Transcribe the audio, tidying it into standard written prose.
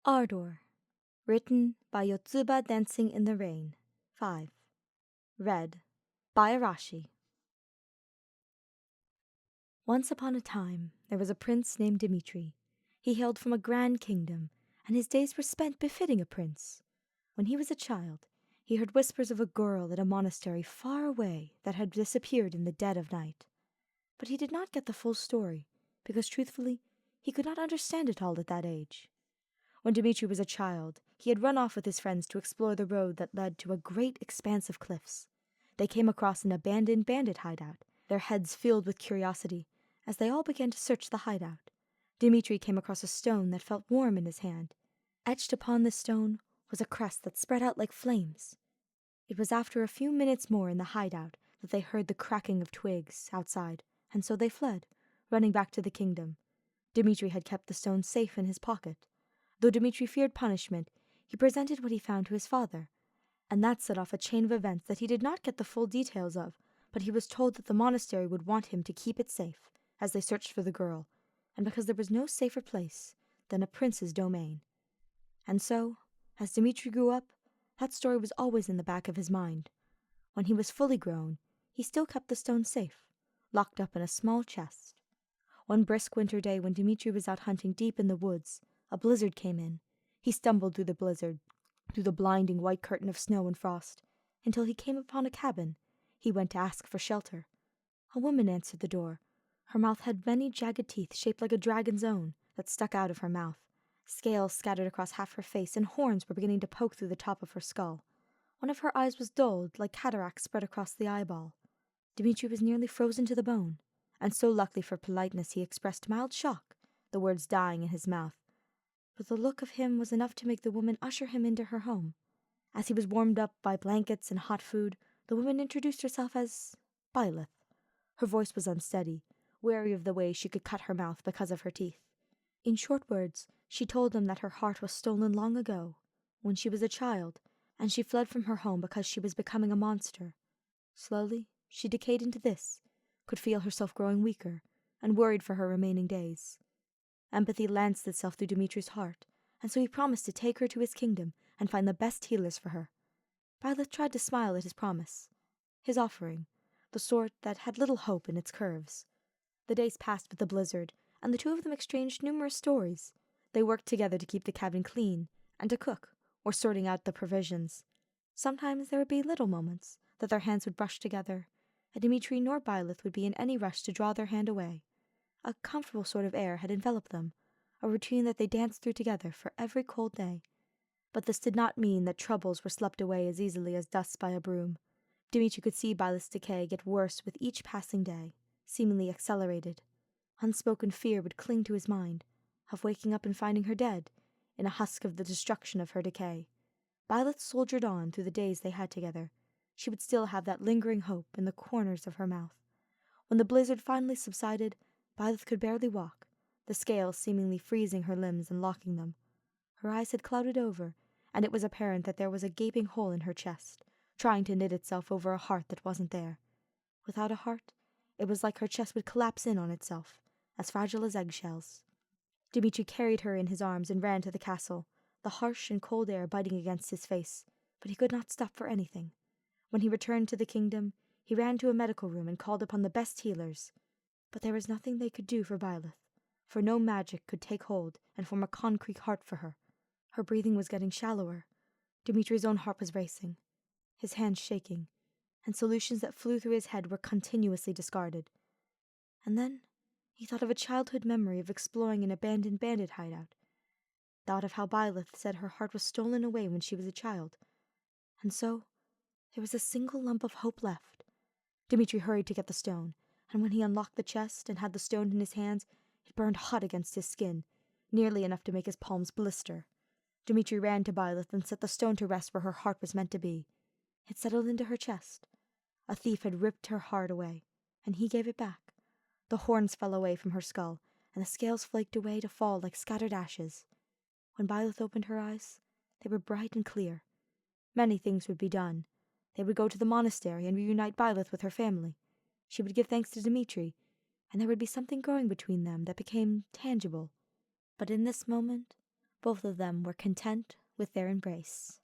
Ardor. Written by Yotsuba Dancing in the Rain. 5. Read by Arashi. Once upon a time, there was a prince named Dimitri. He hailed from a grand kingdom, and his days were spent befitting a prince. When he was a child, he heard whispers of a girl at a monastery far away that had disappeared in the dead of night. But he did not get the full story, because truthfully, he could not understand it all at that age. When Dimitri was a child, he had run off with his friends to explore the road that led to a great expanse of cliffs. They came across an abandoned bandit hideout, their heads filled with curiosity, as they all began to search the hideout. Dimitri came across a stone that felt warm in his hand. Etched upon this stone was a crest that spread out like flames. It was after a few minutes more in the hideout that they heard the cracking of twigs outside, and so they fled, running back to the kingdom. Dimitri had kept the stone safe in his pocket. Though Dimitri feared punishment, he presented what he found to his father, and that set off a chain of events that he did not get the full details of, but he was told that the monastery would want him to keep it safe, as they searched for the girl, and because there was no safer place than a prince's domain. And so, as Dimitri grew up, that story was always in the back of his mind. When he was fully grown, he still kept the stone safe, locked up in a small chest. One brisk winter day when Dimitri was out hunting deep in the woods, a blizzard came in. He stumbled through the blizzard, through the blinding white curtain of snow and frost, until he came upon a cabin. He went to ask for shelter. A woman answered the door. Her mouth had many jagged teeth shaped like a dragon's own that stuck out of her mouth. Scales scattered across half her face, and horns were beginning to poke through the top of her skull. One of her eyes was dulled, like cataracts spread across the eyeball. Dimitri was nearly frozen to the bone, and so luckily for politeness he expressed mild shock, the words dying in his mouth. But the look of him was enough to make the woman usher him into her home. As he was warmed up by blankets and hot food, the woman introduced herself as Byleth. Her voice was unsteady, wary of the way she could cut her mouth because of her teeth. In short words, she told them that her heart was stolen long ago, when she was a child, and she fled from her home because she was becoming a monster. Slowly, she decayed into this, could feel herself growing weaker, and worried for her remaining days. Empathy lanced itself through Dimitri's heart, and so he promised to take her to his kingdom and find the best healers for her. Byleth tried to smile at his promise, his offering, the sort that had little hope in its curves. The days passed with the blizzard, and the two of them exchanged numerous stories. They worked together to keep the cabin clean, and to cook, or sorting out the provisions. Sometimes there would be little moments that their hands would brush together, and Dimitri nor Byleth would be in any rush to draw their hand away. A comfortable sort of air had enveloped them, a routine that they danced through together for every cold day. But this did not mean that troubles were swept away as easily as dust by a broom. Dimitri could see Byleth's decay get worse with each passing day, seemingly accelerated. Unspoken fear would cling to his mind, of waking up and finding her dead, in a husk of the destruction of her decay. Byleth soldiered on through the days they had together. She would still have that lingering hope in the corners of her mouth. When the blizzard finally subsided, Byleth could barely walk, the scales seemingly freezing her limbs and locking them. Her eyes had clouded over, and it was apparent that there was a gaping hole in her chest, trying to knit itself over a heart that wasn't there. Without a heart, it was like her chest would collapse in on itself, as fragile as eggshells. Dimitri carried her in his arms and ran to the castle, the harsh and cold air biting against his face, but he could not stop for anything. When he returned to the kingdom, he ran to a medical room and called upon the best healers. But there was nothing they could do for Byleth, for no magic could take hold and form a concrete heart for her. Her breathing was getting shallower. Dimitri's own heart was racing, his hands shaking, and solutions that flew through his head were continuously discarded. And then he thought of a childhood memory of exploring an abandoned bandit hideout, thought of how Byleth said her heart was stolen away when she was a child. And so there was a single lump of hope left. Dimitri hurried to get the stone, and when he unlocked the chest and had the stone in his hands, it burned hot against his skin, nearly enough to make his palms blister. Dimitri ran to Byleth and set the stone to rest where her heart was meant to be. It settled into her chest. A thief had ripped her heart away, and he gave it back. The horns fell away from her skull, and the scales flaked away to fall like scattered ashes. When Byleth opened her eyes, they were bright and clear. Many things would be done. They would go to the monastery and reunite Byleth with her family. She would give thanks to Dimitri, and there would be something growing between them that became tangible. But in this moment, Both of them were content with their embrace.